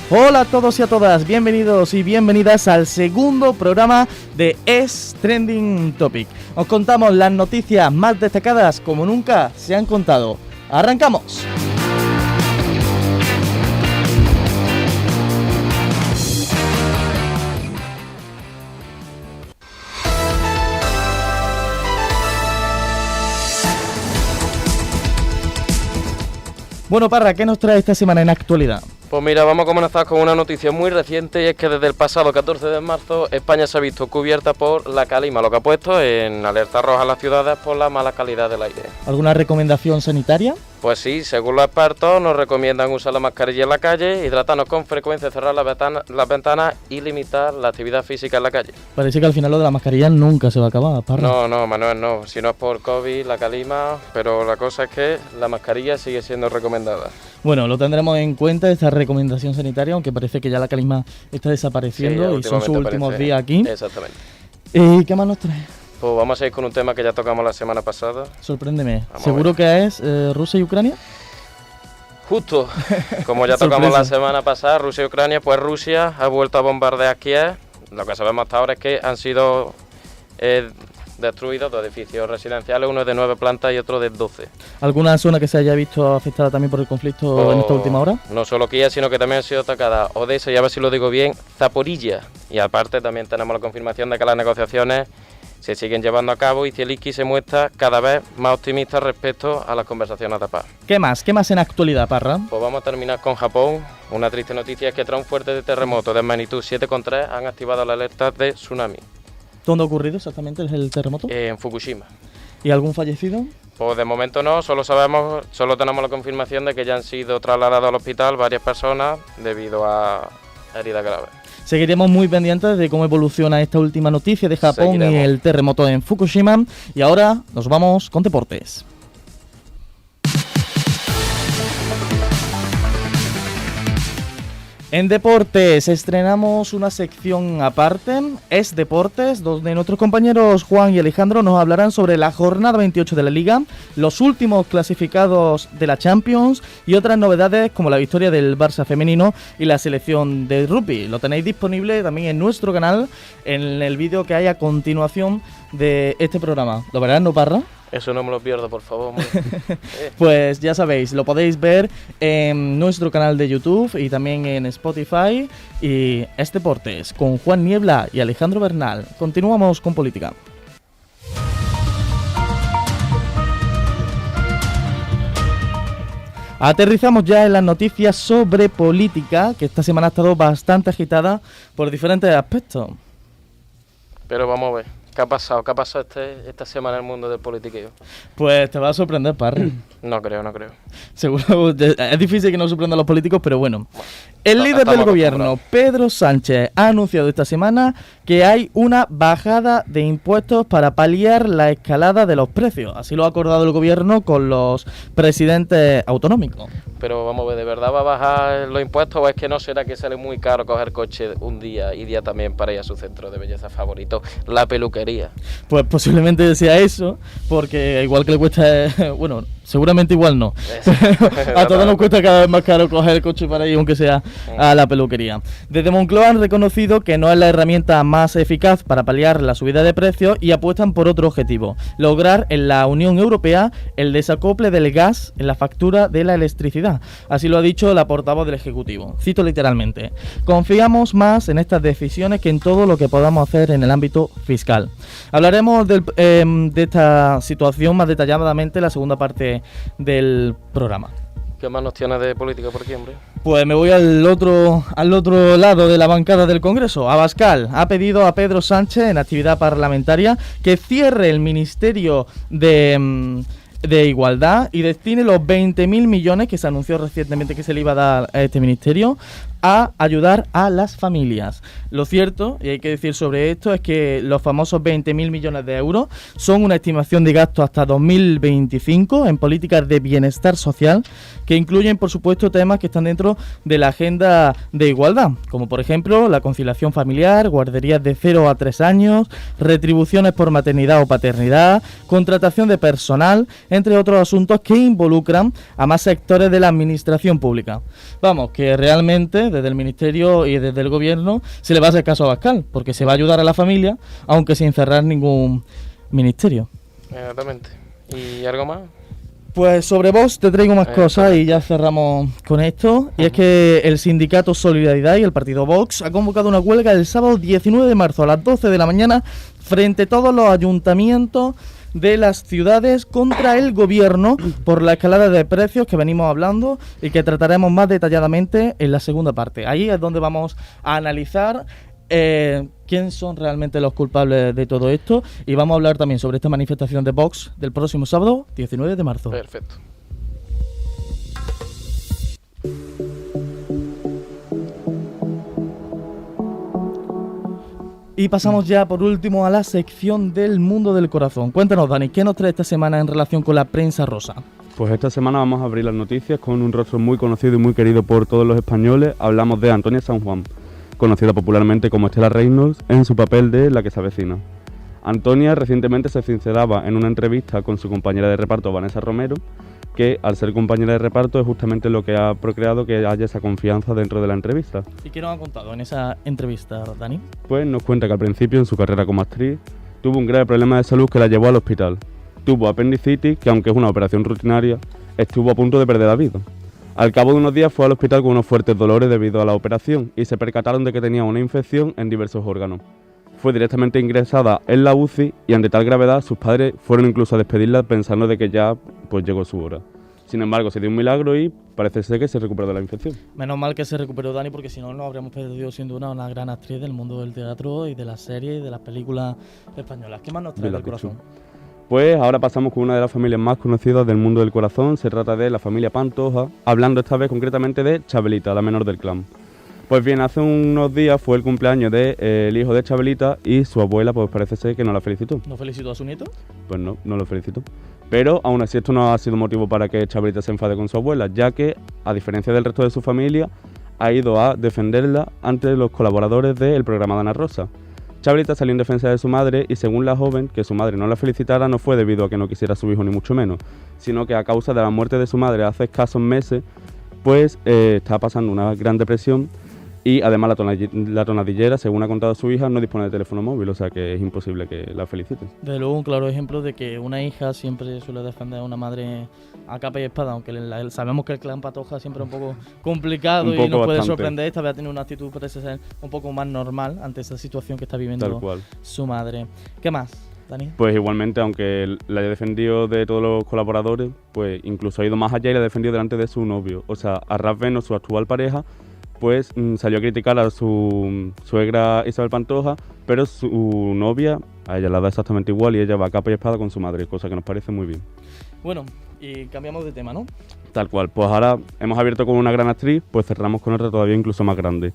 Hola a todos y a todas, bienvenidos y bienvenidas al segundo programa de Es Trending Topic. Os contamos las noticias más destacadas como nunca se han contado. ¡Arrancamos! Bueno, Parra, ¿qué nos trae esta semana en actualidad? Pues mira, vamos a comenzar con una noticia muy reciente, y es que desde el pasado 14 de marzo España se ha visto cubierta por la calima, lo que ha puesto en alerta roja a las ciudades por la mala calidad del aire. ¿Alguna recomendación sanitaria? Pues sí, según los expertos nos recomiendan usar la mascarilla en la calle, hidratarnos con frecuencia, cerrar las ventanas y limitar la actividad física en la calle. Parece que al final lo de la mascarilla nunca se va a acabar, Parra. No, Manuel, no. Si no es por COVID, la calima, pero la cosa es que la mascarilla sigue siendo recomendada. Bueno, lo tendremos en cuenta, esta recomendación sanitaria, aunque parece que ya la calima está desapareciendo, sí, y son sus últimos días aquí. Exactamente. ¿Qué más nos trae? Pues vamos a ir con un tema que ya tocamos la semana pasada. Sorpréndeme. ¿Seguro que es Rusia y Ucrania? Justo, como ya tocamos la semana pasada, Rusia y Ucrania, pues Rusia ha vuelto a bombardear Kiev. Lo que sabemos hasta ahora es que han sido destruidos dos edificios residenciales, uno es de 9 plantas y otro de 12. ¿Alguna zona que se haya visto afectada también por el conflicto en esta última hora? No solo Kiev, sino que también han sido atacadas Odessa y, a ver si lo digo bien, Zaporilla. Y aparte también tenemos la confirmación de que las negociaciones se siguen llevando a cabo y Zelensky se muestra cada vez más optimista respecto a las conversaciones de paz. ¿Qué más? ¿Qué más en actualidad, Parra? Pues vamos a terminar con Japón. Una triste noticia es que tras un fuerte terremoto de magnitud 7,3 han activado la alerta de tsunami. ¿Dónde ha ocurrido exactamente el terremoto? En Fukushima. ¿Y algún fallecido? Pues de momento no, solo tenemos la confirmación de que ya han sido trasladadas al hospital varias personas debido a heridas graves. Seguiremos muy pendientes de cómo evoluciona esta última noticia de Japón y el terremoto en Fukushima. Y ahora nos vamos con deportes. En deportes estrenamos una sección aparte, Es Deportes, donde nuestros compañeros Juan y Alejandro nos hablarán sobre la jornada 28 de la Liga, los últimos clasificados de la Champions y otras novedades como la victoria del Barça femenino y la selección de rugby. Lo tenéis disponible también en nuestro canal, en el vídeo que hay a continuación de este programa. ¿Lo verás, no, Parra? Eso no me lo pierdo, por favor. Pues ya sabéis, lo podéis ver en nuestro canal de YouTube y también en Spotify. Y Es Deportes con Juan Niebla y Alejandro Bernal. Continuamos con política. Aterrizamos ya en las noticias sobre política, que esta semana ha estado bastante agitada por diferentes aspectos. Pero vamos a ver. ¿Qué ha pasado? ¿Qué ha pasado esta semana en el mundo del politiqueo? Pues te va a sorprender, Parra. No creo. Seguro, es difícil que no sorprenda a los políticos, pero bueno. El líder del gobierno, Pedro Sánchez, ha anunciado esta semana que hay una bajada de impuestos para paliar la escalada de los precios. Así lo ha acordado el gobierno con los presidentes autonómicos. Pero vamos a ver, ¿de verdad va a bajar los impuestos o es que no será que sale muy caro coger coche un día y día también para ir a su centro de belleza favorito, la peluquería? Pues posiblemente sea eso, porque igual que le cuesta, bueno, seguramente igual no. A todos nos cuesta cada vez más caro coger el coche para ir, aunque sea a la peluquería. Desde Moncloa han reconocido que no es la herramienta más eficaz para paliar la subida de precios y apuestan por otro objetivo: lograr en la Unión Europea el desacople del gas en la factura de la electricidad. Así lo ha dicho la portavoz del Ejecutivo. Cito literalmente: confiamos más en estas decisiones que en todo lo que podamos hacer en el ámbito fiscal. Hablaremos de esta situación más detalladamente en la segunda parte del programa. ¿Qué más nos tienes de política por aquí, hombre? Pues me voy al otro lado de la bancada del Congreso. Abascal ha pedido a Pedro Sánchez, en actividad parlamentaria, que cierre el Ministerio de Igualdad y destine los 20.000 millones que se anunció recientemente que se le iba a dar a este ministerio a ayudar a las familias. Lo cierto, y hay que decir sobre esto, es que los famosos 20.000 millones de euros son una estimación de gasto hasta 2025 en políticas de bienestar social que incluyen, por supuesto, temas que están dentro de la agenda de igualdad, como por ejemplo la conciliación familiar, guarderías de 0 a 3 años, retribuciones por maternidad o paternidad, contratación de personal, entre otros asuntos que involucran a más sectores de la administración pública. Vamos, que realmente sé, desde el ministerio y desde el gobierno se le va a hacer caso a Abascal, porque se va a ayudar a la familia, aunque sin cerrar ningún ministerio. Exactamente. ¿Y algo más? Pues sobre Vox te traigo más cosas y ya cerramos con esto. Y es que el sindicato Solidaridad y el partido Vox ha convocado una huelga el sábado 19 de marzo a las 12 de la mañana frente a todos los ayuntamientos de las ciudades contra el gobierno por la escalada de precios que venimos hablando y que trataremos más detalladamente en la segunda parte. Ahí es donde vamos a analizar quién son realmente los culpables de todo esto y vamos a hablar también sobre esta manifestación de Vox del próximo sábado 19 de marzo. Perfecto. Y pasamos ya por último a la sección del mundo del corazón. Cuéntanos, Dani, ¿qué nos trae esta semana en relación con la prensa rosa? Pues esta semana vamos a abrir las noticias con un rostro muy conocido y muy querido por todos los españoles. Hablamos de Antonia San Juan, conocida popularmente como Estela Reynolds, en su papel de La que se avecina. Antonia recientemente se sinceraba en una entrevista con su compañera de reparto, Vanessa Romero, que al ser compañera de reparto es justamente lo que ha procreado que haya esa confianza dentro de la entrevista. ¿Y qué nos ha contado en esa entrevista, Dani? Pues nos cuenta que al principio, en su carrera como actriz, tuvo un grave problema de salud que la llevó al hospital. Tuvo apendicitis, que aunque es una operación rutinaria, estuvo a punto de perder la vida. Al cabo de unos días fue al hospital con unos fuertes dolores debido a la operación y se percataron de que tenía una infección en diversos órganos. Fue directamente ingresada en la UCI y ante tal gravedad sus padres fueron incluso a despedirla pensando de que ya pues llegó su hora. Sin embargo, se dio un milagro y parece ser que se recuperó de la infección. Menos mal que se recuperó Dani, porque si no nos habríamos perdido sin duda una gran actriz del mundo del teatro y de las series y de las películas españolas. ¿Qué más nos trae del corazón? Pues ahora pasamos con una de las familias más conocidas del mundo del corazón. Se trata de la familia Pantoja, hablando esta vez concretamente de Chabelita, la menor del clan. Pues bien, hace unos días fue el cumpleaños del hijo de Chabelita y su abuela pues parece ser que no la felicitó. ¿No felicitó a su nieto? Pues no lo felicitó. Pero aún así esto no ha sido motivo para que Chabelita se enfade con su abuela, ya que, a diferencia del resto de su familia, ha ido a defenderla ante los colaboradores del programa de Ana Rosa. Chabelita salió en defensa de su madre y, según la joven, que su madre no la felicitara no fue debido a que no quisiera a su hijo ni mucho menos, sino que a causa de la muerte de su madre hace escasos meses, pues está pasando una gran depresión y además la tonadillera, según ha contado su hija, no dispone de teléfono móvil, o sea que es imposible que la felicite. Desde luego un claro ejemplo de que una hija siempre suele defender a una madre a capa y espada, aunque sabemos que el clan Pantoja siempre es un poco complicado y nos puede sorprender. Esta vez ha tenido una actitud, parece ser un poco más normal ante esa situación que está viviendo su madre. ¿Qué más, Dani? Pues igualmente, aunque la haya defendido de todos los colaboradores, pues incluso ha ido más allá y la ha defendido delante de su novio. O sea, Arraf Beno, su actual pareja, pues salió a criticar a su suegra Isabel Pantoja, pero su novia, a ella la da exactamente igual y ella va a capa y espada con su madre, cosa que nos parece muy bien. Bueno, y cambiamos de tema, ¿no? Tal cual, pues ahora hemos abierto con una gran actriz, pues cerramos con otra todavía incluso más grande.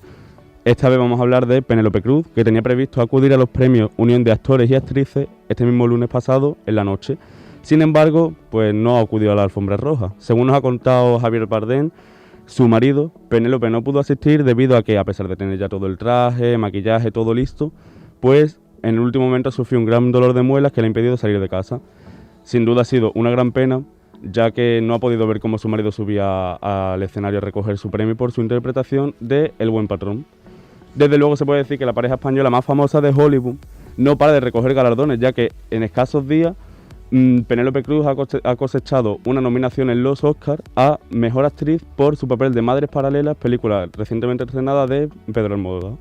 Esta vez vamos a hablar de Penélope Cruz, que tenía previsto acudir a los premios Unión de Actores y Actrices este mismo lunes pasado en la noche. Sin embargo, pues no ha acudido a la alfombra roja. Según nos ha contado Javier Bardem, su marido, Penélope, no pudo asistir debido a que, a pesar de tener ya todo el traje, maquillaje, todo listo, pues en el último momento sufrió un gran dolor de muelas que le ha impedido salir de casa. Sin duda ha sido una gran pena, ya que no ha podido ver cómo su marido subía al escenario a recoger su premio por su interpretación de El buen patrón. Desde luego se puede decir que la pareja española más famosa de Hollywood no para de recoger galardones, ya que en escasos días Penélope Cruz ha cosechado una nominación en los Oscars a Mejor Actriz por su papel de Madres Paralelas, película recientemente estrenada de Pedro Almodóvar.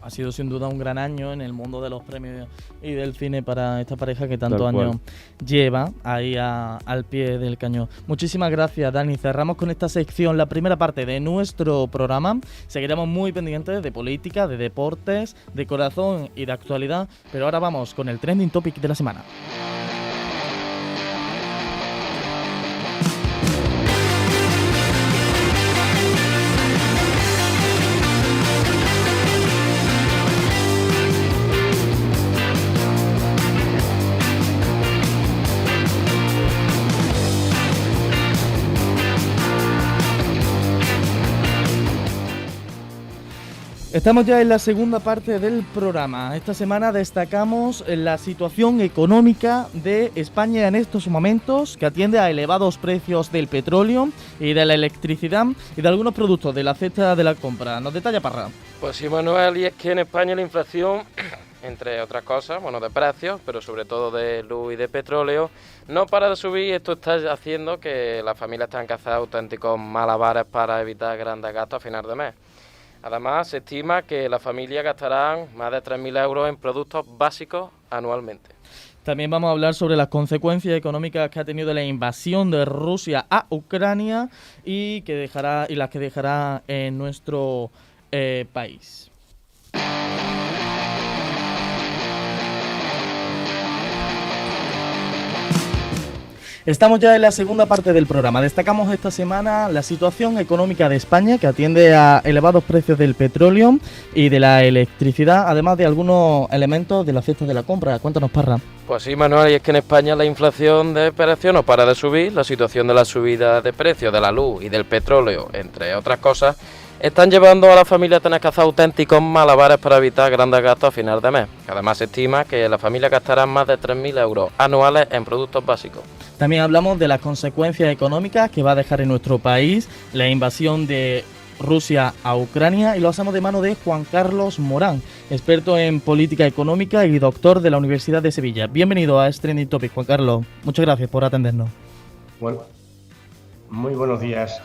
Ha sido sin duda un gran año en el mundo de los premios y del cine para esta pareja que tantos años lleva ahí al pie del cañón. Muchísimas gracias, Dani. Cerramos con esta sección la primera parte de nuestro programa. Seguiremos muy pendientes de política, de deportes, de corazón y de actualidad, pero ahora vamos con el trending topic de la semana. Estamos ya en la segunda parte del programa. Esta semana destacamos la situación económica de España en estos momentos, que atiende a elevados precios del petróleo y de la electricidad y de algunos productos de la cesta de la compra. ¿Nos detalla, Parra? Pues sí, Manuel, y es que en España la inflación, entre otras cosas, bueno, de precios, pero sobre todo de luz y de petróleo, no para de subir. Esto está haciendo que las familias tengan que hacer auténticos malabares para evitar grandes gastos a final de mes. Además, se estima que las familias gastarán más de 3.000 euros en productos básicos anualmente. También vamos a hablar sobre las consecuencias económicas que ha tenido la invasión de Rusia a Ucrania y las que dejará en nuestro país. Estamos ya en la segunda parte del programa. Destacamos esta semana la situación económica de España, que atiende a elevados precios del petróleo y de la electricidad, además de algunos elementos de la cesta de la compra. Cuéntanos, Parra. Pues sí, Manuel, y es que en España la inflación de precios no para de subir. La situación de la subida de precios de la luz y del petróleo, entre otras cosas, están llevando a las familias a tener que hacer auténticos malabares para evitar grandes gastos a final de mes. Además, se estima que las familias gastarán más de 3.000 euros anuales en productos básicos. También hablamos de las consecuencias económicas que va a dejar en nuestro país la invasión de Rusia a Ucrania, y lo hacemos de mano de Juan Carlos Morán, experto en política económica y doctor de la Universidad de Sevilla. Bienvenido a Trending Topic, Juan Carlos. Muchas gracias por atendernos. Bueno, muy buenos días.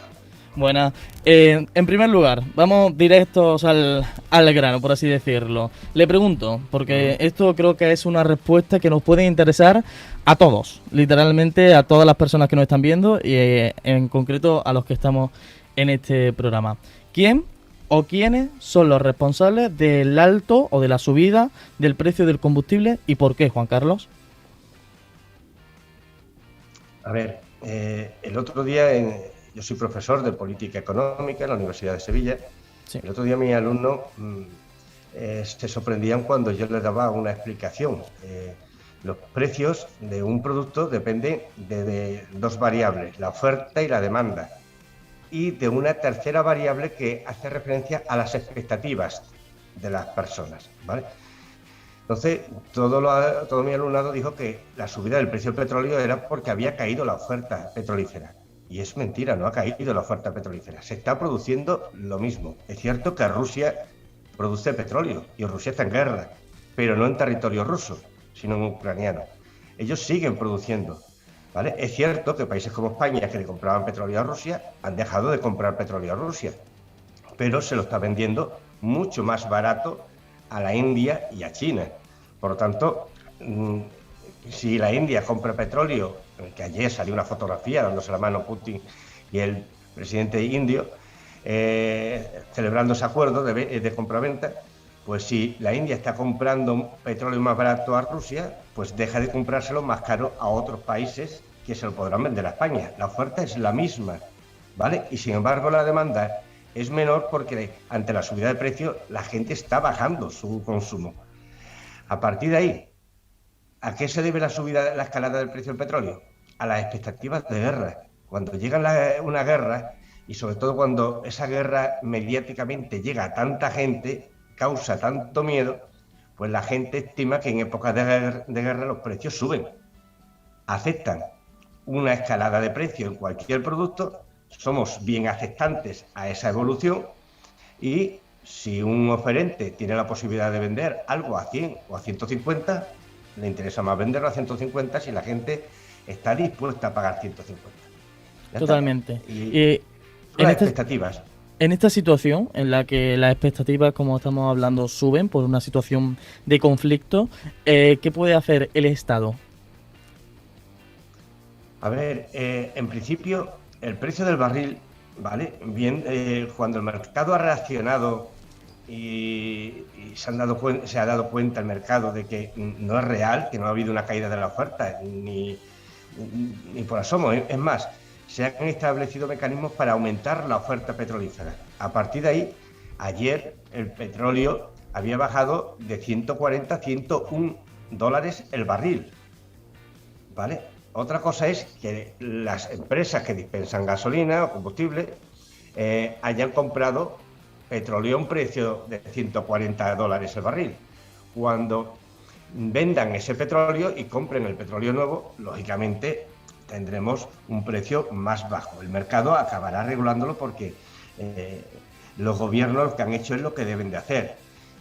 Buenas. En primer lugar, vamos directos al grano, por así decirlo. Le pregunto, porque esto creo que es una respuesta que nos puede interesar a todos, literalmente a todas las personas que nos están viendo y en concreto a los que estamos en este programa. ¿Quién o quiénes son los responsables del alto o de la subida del precio del combustible y por qué, Juan Carlos? A ver, el otro día... Yo soy profesor de política económica en la Universidad de Sevilla. Sí. El otro día mis alumnos se sorprendían cuando yo les daba una explicación. Los precios de un producto dependen de dos variables, la oferta y la demanda, y de una tercera variable que hace referencia a las expectativas de las personas, ¿vale? Entonces, todo mi alumnado dijo que la subida del precio del petróleo era porque había caído la oferta petrolífera. Y es mentira, no ha caído la oferta petrolífera. Se está produciendo lo mismo. Es cierto que Rusia produce petróleo y Rusia está en guerra, pero no en territorio ruso, sino en ucraniano. Ellos siguen produciendo, ¿vale? Es cierto que países como España, que le compraban petróleo a Rusia, han dejado de comprar petróleo a Rusia, pero se lo está vendiendo mucho más barato a la India y a China. Por lo tanto, si la India compra petróleo, que ayer salió una fotografía dándose la mano Putin y el presidente indio, celebrando ese acuerdo de compraventa, pues si la India está comprando petróleo más barato a Rusia, pues deja de comprárselo más caro a otros países que se lo podrán vender a España. La oferta es la misma, ¿vale? Y sin embargo la demanda es menor porque ante la subida de precios la gente está bajando su consumo. A partir de ahí, ¿a qué se debe la escalada del precio del petróleo? A las expectativas de guerra. Cuando llega una guerra, y sobre todo cuando esa guerra mediáticamente llega a tanta gente, causa tanto miedo, pues la gente estima que en épocas de guerra los precios suben. Aceptan una escalada de precio en cualquier producto, somos bien aceptantes a esa evolución, y si un oferente tiene la posibilidad de vender algo a 100 o a 150, le interesa más venderlo a 150 si la gente está dispuesta a pagar 150. Totalmente. Y las expectativas. En esta situación, en la que las expectativas, como estamos hablando, suben por una situación de conflicto, ¿qué puede hacer el Estado? A ver, en principio, el precio del barril, ¿vale? Bien, cuando el mercado ha reaccionado y se ha dado cuenta el mercado de que no es real, que no ha habido una caída de la oferta, ni por asomo. Es más, se han establecido mecanismos para aumentar la oferta petrolífera. A partir de ahí, ayer el petróleo había bajado de 140 a 101 dólares el barril, ¿vale? Otra cosa es que las empresas que dispensan gasolina o combustible hayan comprado petróleo a un precio de $140 el barril. Cuando vendan ese petróleo y compren el petróleo nuevo, lógicamente tendremos un precio más bajo. El mercado acabará regulándolo porque los gobiernos lo que han hecho es lo que deben de hacer.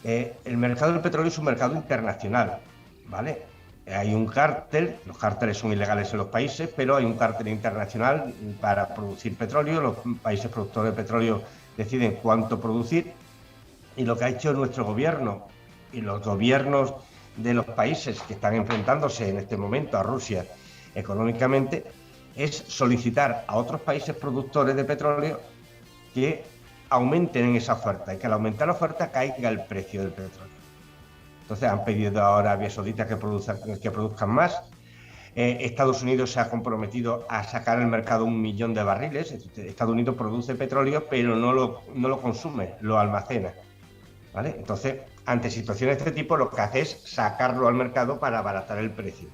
El mercado del petróleo es un mercado internacional, ¿vale? Hay un cártel, los cárteles son ilegales en los países, pero hay un cártel internacional para producir petróleo. Los países productores de petróleo deciden cuánto producir, y lo que ha hecho nuestro gobierno y los gobiernos de los países que están enfrentándose en este momento a Rusia económicamente es solicitar a otros países productores de petróleo que aumenten esa oferta, y que al aumentar la oferta caiga el precio del petróleo. Entonces han pedido ahora a Arabia Saudita que produzcan más. Estados Unidos se ha comprometido a sacar al mercado 1 millón de barriles. Estados Unidos produce petróleo, pero no lo consume, lo almacena, ¿vale? Entonces, ante situaciones de este tipo, lo que hace es sacarlo al mercado para abaratar el precio.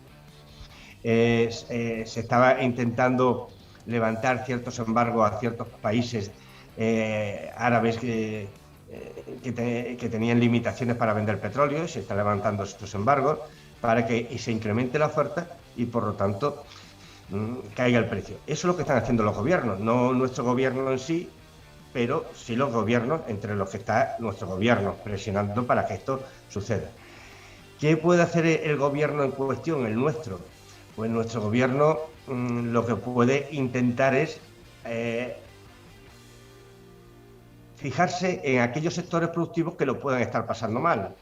Se estaba intentando levantar ciertos embargos a ciertos países árabes que tenían limitaciones para vender petróleo. Se están levantando estos embargos para que se incremente la oferta y, por lo tanto, caiga el precio. Eso es lo que están haciendo los gobiernos, no nuestro gobierno en sí, pero sí los gobiernos, entre los que está nuestro gobierno, presionando para que esto suceda. ¿Qué puede hacer el gobierno en cuestión, el nuestro? Pues nuestro gobierno lo que puede intentar es fijarse en aquellos sectores productivos que lo puedan estar pasando mal,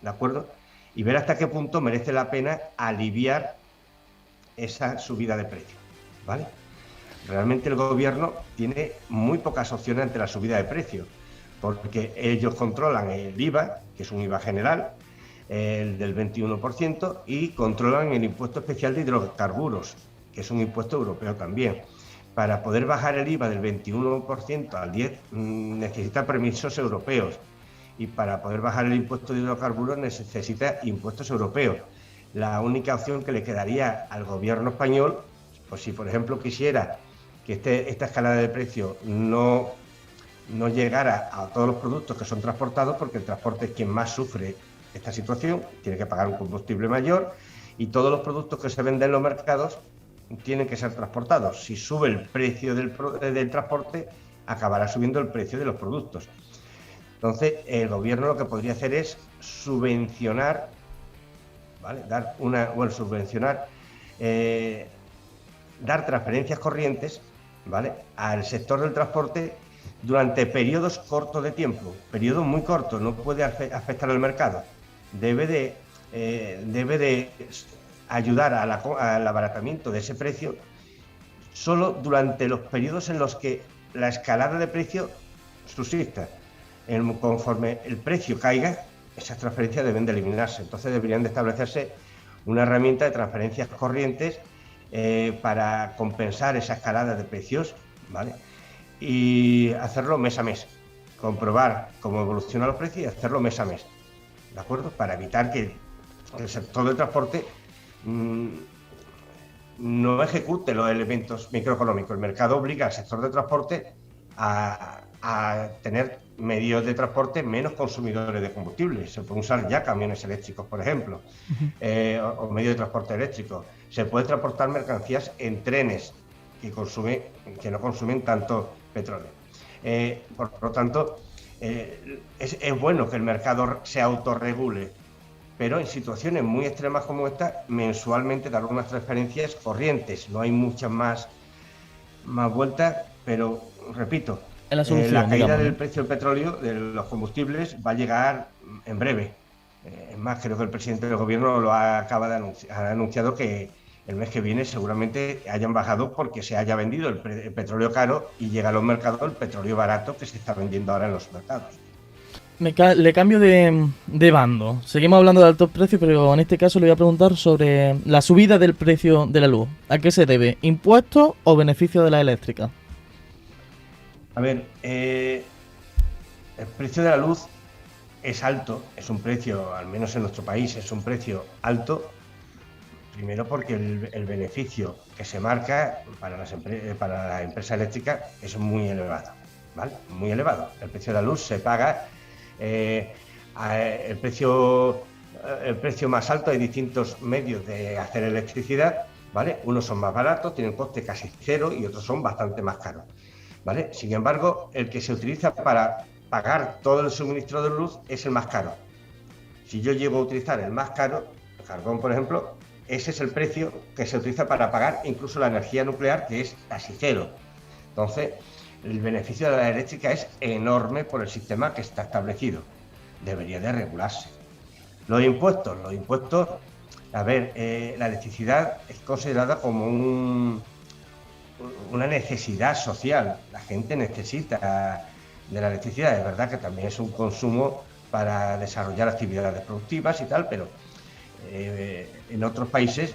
¿de acuerdo? Y ver hasta qué punto merece la pena aliviar esa subida de precio, ¿vale? Realmente el gobierno tiene muy pocas opciones ante la subida de precio, porque ellos controlan el IVA, que es un IVA general, el del 21%, y controlan el impuesto especial de hidrocarburos, que es un impuesto europeo también. Para poder bajar el IVA del 21% al 10% necesita permisos europeos, y para poder bajar el impuesto de hidrocarburos necesita impuestos europeos. La única opción que le quedaría al gobierno español, pues si por ejemplo quisiera que esta escalada de precios no llegara a todos los productos que son transportados, porque el transporte es quien más sufre esta situación, tiene que pagar un combustible mayor, y todos los productos que se venden en los mercados tienen que ser transportados. Si sube el precio del transporte, acabará subiendo el precio de los productos. Entonces, el gobierno lo que podría hacer es subvencionar, ¿vale? Dar transferencias corrientes, ¿vale?, al sector del transporte durante periodos cortos de tiempo, periodos muy cortos, no puede afectar al mercado. Debe de ayudar al abaratamiento de ese precio solo durante los periodos en los que la escalada de precio subsista. Conforme el precio caiga, esas transferencias deben de eliminarse. Entonces deberían de establecerse una herramienta de transferencias corrientes para compensar esa escalada de precios, ¿vale? Y hacerlo mes a mes, comprobar cómo evolucionan los precios y hacerlo mes a mes, ¿de acuerdo? Para evitar que el sector del transporte no ejecute los elementos microeconómicos. El mercado obliga al sector de transporte a tener medios de transporte menos consumidores de combustible. Se pueden usar ya camiones eléctricos, por ejemplo, o medios de transporte eléctricos. Se puede transportar mercancías en trenes que no consumen tanto petróleo. Por lo tanto, es bueno que el mercado se autorregule, pero en situaciones muy extremas como esta, mensualmente dar unas transferencias corrientes. No hay muchas más vueltas, pero repito, la caída del precio del petróleo, de los combustibles, va a llegar en breve. Es más, creo que el presidente del gobierno acaba de ha anunciado que el mes que viene seguramente hayan bajado porque se haya vendido el petróleo caro y llega a los mercados el petróleo barato que se está vendiendo ahora en los mercados. Le cambio de bando. Seguimos hablando de altos precios, pero en este caso le voy a preguntar sobre la subida del precio de la luz. ¿A qué se debe? ¿Impuestos o beneficio de la eléctrica? A ver, el precio de la luz es alto, es un precio, al menos en nuestro país, es un precio alto. Primero porque el beneficio que se marca para la empresa eléctrica es muy elevado, ¿vale? Muy elevado. El precio de la luz se paga, el precio más alto. Hay distintos medios de hacer electricidad, ¿vale? Unos son más baratos, tienen coste casi cero, y otros son bastante más caros, ¿vale? Sin embargo, el que se utiliza para pagar todo el suministro de luz es el más caro. Si yo llego a utilizar el más caro, el carbón, por ejemplo, ese es el precio que se utiliza para pagar incluso la energía nuclear, que es casi cero. Entonces, el beneficio de la eléctrica es enorme por el sistema que está establecido. Debería de regularse. Los impuestos, a ver, la electricidad es considerada como una necesidad social. La gente necesita de la electricidad. Es verdad que también es un consumo para desarrollar actividades productivas y tal, pero en otros países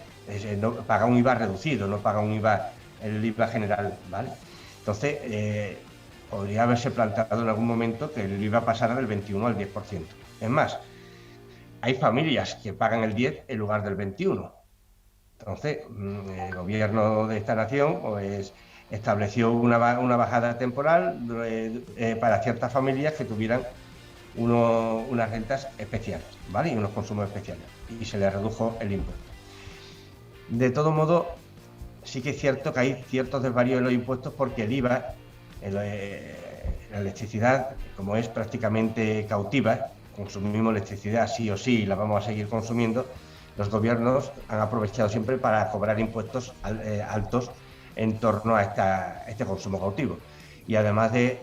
no paga un IVA reducido, no paga el IVA general, ¿vale? Entonces, podría haberse planteado en algún momento que el IVA pasara del 21 al 10%. Es más, hay familias que pagan el 10 en lugar del 21. Entonces, el gobierno de esta nación pues, estableció una bajada temporal para ciertas familias que tuvieran unas rentas especiales, ¿vale? Y unos consumos especiales. Y se les redujo el impuesto. De todo modo, sí que es cierto que hay ciertos desvaríos en los impuestos, porque el IVA, la electricidad, como es prácticamente cautiva, consumimos electricidad sí o sí y la vamos a seguir consumiendo, los gobiernos han aprovechado siempre para cobrar impuestos altos en torno a este consumo cautivo. Y además de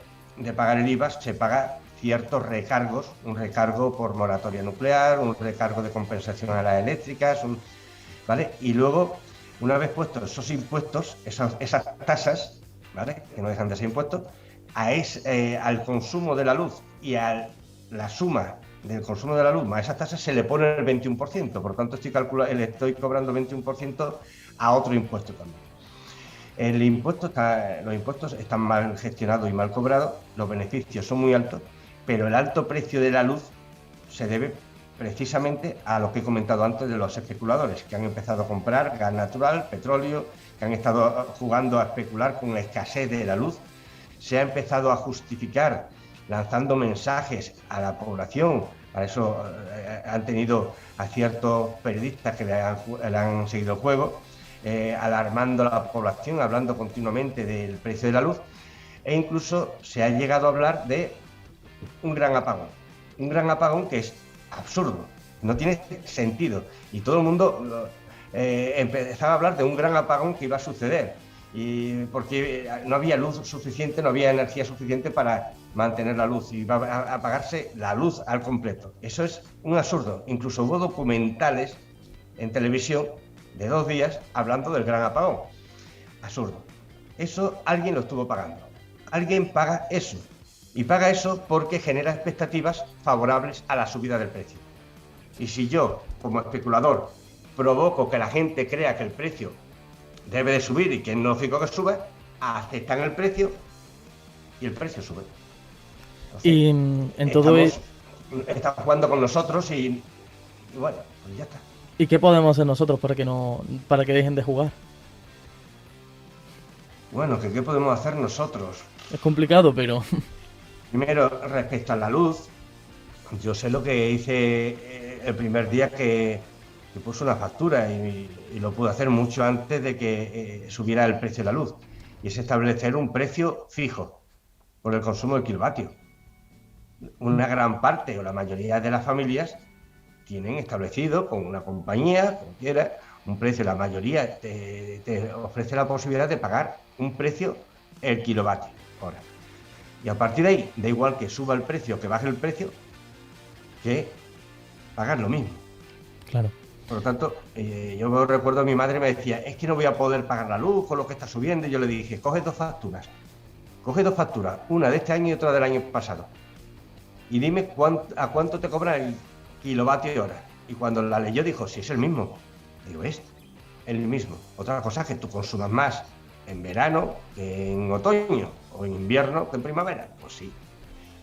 pagar el IVA, se paga ciertos recargos, un recargo por moratoria nuclear, un recargo de compensación a las eléctricas, ¿vale? Y luego, una vez puestos esos impuestos, esas tasas, ¿vale?, que no dejan de ser impuestos, al consumo de la luz y a la suma del consumo de la luz más esas tasas se le pone el 21%, por tanto le estoy cobrando 21% a otro impuesto también. Los impuestos están mal gestionados y mal cobrados, los beneficios son muy altos, pero el alto precio de la luz se debe precisamente a lo que he comentado antes de los especuladores, que han empezado a comprar gas natural, petróleo, que han estado jugando a especular con la escasez de la luz. Se ha empezado a justificar lanzando mensajes a la población. Para eso han tenido a ciertos periodistas que le han seguido el juego, alarmando a la población, hablando continuamente del precio de la luz, e incluso se ha llegado a hablar de un gran apagón que es absurdo, no tiene sentido, y todo el mundo empezaba a hablar de un gran apagón que iba a suceder, y porque no había luz suficiente, no había energía suficiente para mantener la luz, y iba a apagarse la luz al completo. Eso es un absurdo. Incluso hubo documentales en televisión de 2 días hablando del gran apagón. Absurdo. Eso alguien lo estuvo pagando. Alguien paga eso. Y paga eso porque genera expectativas favorables a la subida del precio. Y si yo, como especulador, provoco que la gente crea que el precio debe de subir y que es lógico que suba, aceptan el precio y el precio sube. Entonces, y en todo está jugando con nosotros y bueno, pues ya está. ¿Y qué podemos hacer nosotros para que dejen de jugar? Bueno, ¿qué podemos hacer nosotros? Es complicado, pero... Primero, respecto a la luz, yo sé lo que hice el primer día que puse una factura y lo pude hacer mucho antes de que subiera el precio de la luz, y es establecer un precio fijo por el consumo del kilovatio. Una gran parte o la mayoría de las familias tienen establecido con una compañía, cualquiera, un precio. La mayoría te ofrece la posibilidad de pagar un precio el kilovatio hora. Y a partir de ahí, da igual que suba el precio o que baje el precio, que pagar lo mismo. Claro. Por lo tanto, yo recuerdo a mi madre me decía, es que no voy a poder pagar la luz con lo que está subiendo. Y yo le dije, coge dos facturas, una de este año y otra del año pasado, y dime a cuánto te cobra el kilovatio hora. Y cuando la leyó dijo, sí, es el mismo. Digo, es el mismo. Otra cosa es que tú consumas más en verano que en otoño, o en invierno que en primavera, pues sí.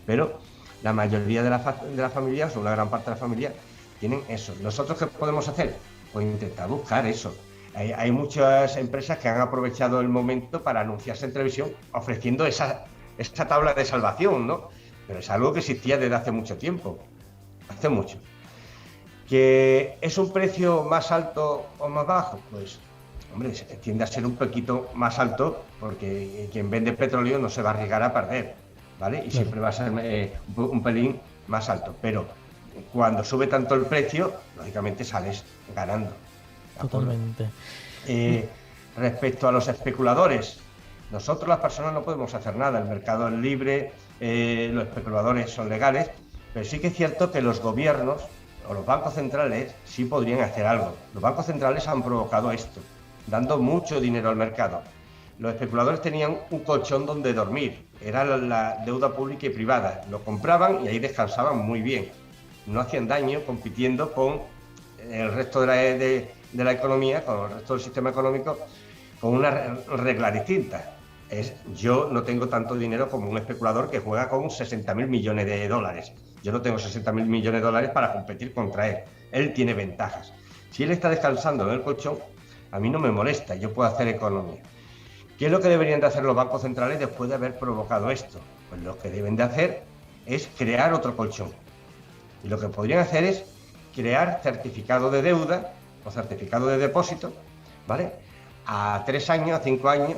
Pero la mayoría de las familias, o una gran parte de las familias, tienen eso. ¿Nosotros qué podemos hacer? Pues intentar buscar eso. Hay muchas empresas que han aprovechado el momento para anunciarse en televisión ofreciendo esa esa tabla de salvación, ¿no? Pero es algo que existía desde hace mucho tiempo, hace mucho. ¿Que es un precio más alto o más bajo? Pues, hombre, tiende a ser un poquito más alto porque quien vende petróleo no se va a arriesgar a perder, ¿vale? Y siempre va a ser un pelín más alto. Pero cuando sube tanto el precio, lógicamente sales ganando. Totalmente. Respecto a los especuladores, nosotros las personas no podemos hacer nada. El mercado es libre, los especuladores son legales, pero sí que es cierto que los gobiernos o los bancos centrales sí podrían hacer algo. Los bancos centrales han provocado esto, dando mucho dinero al mercado. Los especuladores tenían un colchón donde dormir, era la deuda pública y privada. Lo compraban y ahí descansaban muy bien. No hacían daño compitiendo con el resto de la economía, con el resto del sistema económico, con una regla distinta. Yo no tengo tanto dinero como un especulador que juega con 60.000 millones de dólares. Yo no tengo 60.000 millones de dólares para competir contra él. Él tiene ventajas. Si él está descansando en el colchón, a mí no me molesta, yo puedo hacer economía. ¿Qué es lo que deberían de hacer los bancos centrales después de haber provocado esto? Pues lo que deben de hacer es crear otro colchón. Y lo que podrían hacer es crear certificado de deuda o certificado de depósito, ¿vale? A 3 años, a 5 años,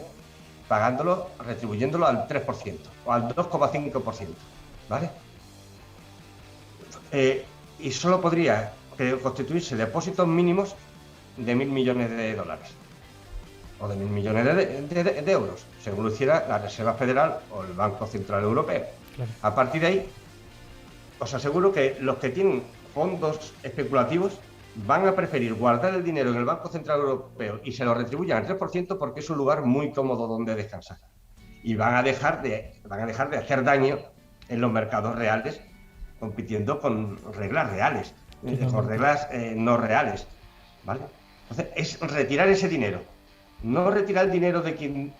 pagándolo, retribuyéndolo al 3% o al 2,5%, ¿vale? Y solo podría constituirse depósitos mínimos de 1.000 millones de dólares o de 1.000 millones de euros, según lo hiciera la Reserva Federal o el Banco Central Europeo. Claro. A partir de ahí, os aseguro que los que tienen fondos especulativos van a preferir guardar el dinero en el Banco Central Europeo y se lo retribuyan al 3% porque es un lugar muy cómodo donde descansar. Y van a dejar de hacer daño en los mercados reales, compitiendo con reglas reales, con reglas no reales, ¿vale? Entonces, es retirar ese dinero. No retirar el dinero de quien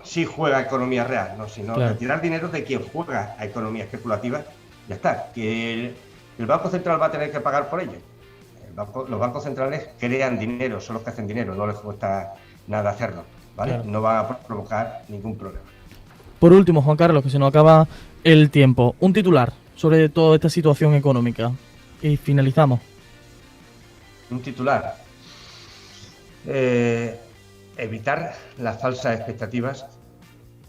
sí juega a economía real, no, sino retirar dinero de quien juega a economía especulativa. Ya está, que el Banco Central va a tener que pagar por ello. Los bancos centrales crean dinero, son los que hacen dinero, no les cuesta nada hacerlo, ¿vale? Claro. No va a provocar ningún problema. Por último, Juan Carlos, que se nos acaba el tiempo, un titular sobre toda esta situación económica y finalizamos. Un titular. Evitar las falsas expectativas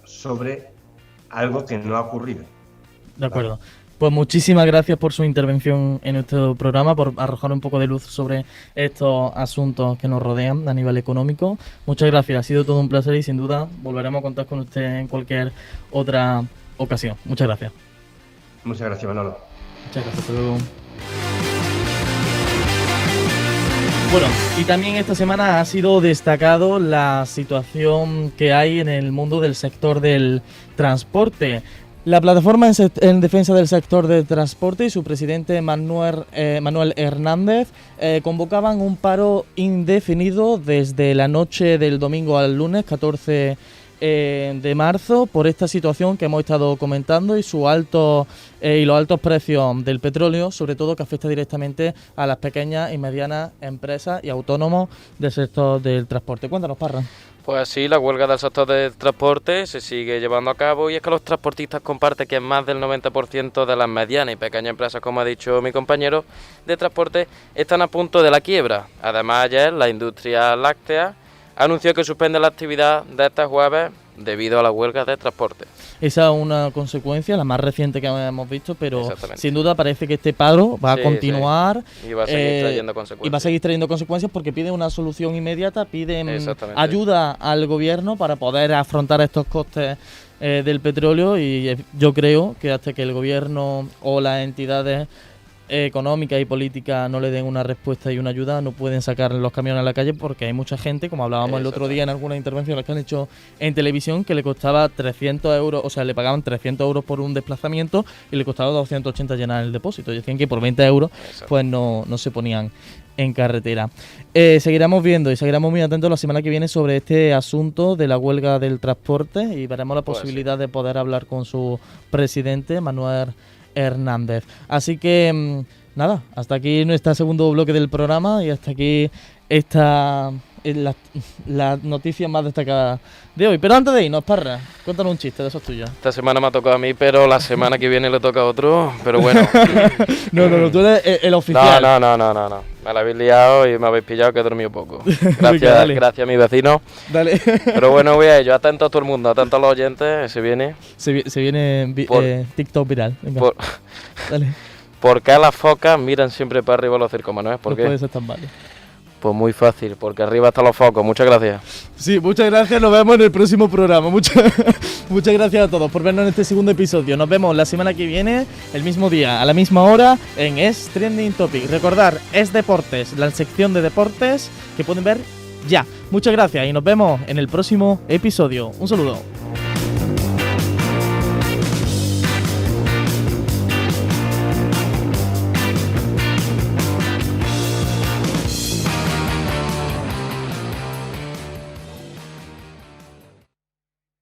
sobre algo que no ha ocurrido. De acuerdo. ¿Vale? Pues muchísimas gracias por su intervención en nuestro programa, por arrojar un poco de luz sobre estos asuntos que nos rodean a nivel económico. Muchas gracias, ha sido todo un placer y sin duda volveremos a contar con usted en cualquier otra ocasión. Muchas gracias. Muchas gracias, Manolo. Muchas gracias, hasta luego. Bueno, y también esta semana ha sido destacado la situación que hay en el mundo del sector del transporte. La plataforma en defensa del sector del transporte y su presidente Manuel Hernández convocaban un paro indefinido desde la noche del domingo al lunes 14 de marzo por esta situación que hemos estado comentando y los altos precios del petróleo, sobre todo que afecta directamente a las pequeñas y medianas empresas y autónomos del sector del transporte. Cuéntanos, Parra. Pues sí, la huelga del sector del transporte se sigue llevando a cabo y es que los transportistas comparten que más del 90% de las medianas y pequeñas empresas, como ha dicho mi compañero de transporte, están a punto de la quiebra. Además, ayer la industria láctea anunció que suspende la actividad de este jueves debido a la huelga de transporte. Esa es una consecuencia, la más reciente que hemos visto, pero sin duda parece que este paro va a continuar. Sí. Y va a seguir trayendo consecuencias. Y va a seguir trayendo consecuencias porque piden una solución inmediata, piden ayuda al gobierno para poder afrontar estos costes del petróleo y yo creo que hasta que el gobierno o las entidades económicas y políticas no le den una respuesta y una ayuda, no pueden sacar los camiones a la calle porque hay mucha gente, como hablábamos el otro día en algunas intervenciones que han hecho en televisión, que le costaba 300 euros, o sea, le pagaban 300 euros por un desplazamiento y le costaba 280 llenar el depósito. Y decían que por 20 euros pues no se ponían en carretera. Seguiremos viendo y seguiremos muy atentos la semana que viene sobre este asunto de la huelga del transporte y veremos la posibilidad de poder hablar con su presidente, Manuel Hernández. Así que nada, hasta aquí nuestro segundo bloque del programa y hasta aquí esta la noticia más destacada de hoy. Pero antes de irnos, Parra, cuéntanos un chiste de esos tuyos. Esta semana me ha tocado a mí, pero la semana que viene le toca a otro. Pero bueno. No, tú eres el oficial. No. Me la habéis liado y me habéis pillado que he dormido poco. Venga, Gracias a mi vecino. Dale. Pero bueno, voy a ello. Atento a todo el mundo, atento a los oyentes. Se viene. Se viene TikTok viral. Venga. Dale. ¿Por qué las focas miran siempre para arriba los circómanos? ¿Por qué? No puede ser tan malo. Pues muy fácil, porque arriba están los focos. Muchas gracias. Sí, muchas gracias. Nos vemos en el próximo programa. Muchas gracias a todos por vernos en este segundo episodio. Nos vemos la semana que viene, el mismo día, a la misma hora, en Es Trending Topic. Recordar, Es Deportes, la sección de deportes que pueden ver ya. Muchas gracias y nos vemos en el próximo episodio. Un saludo.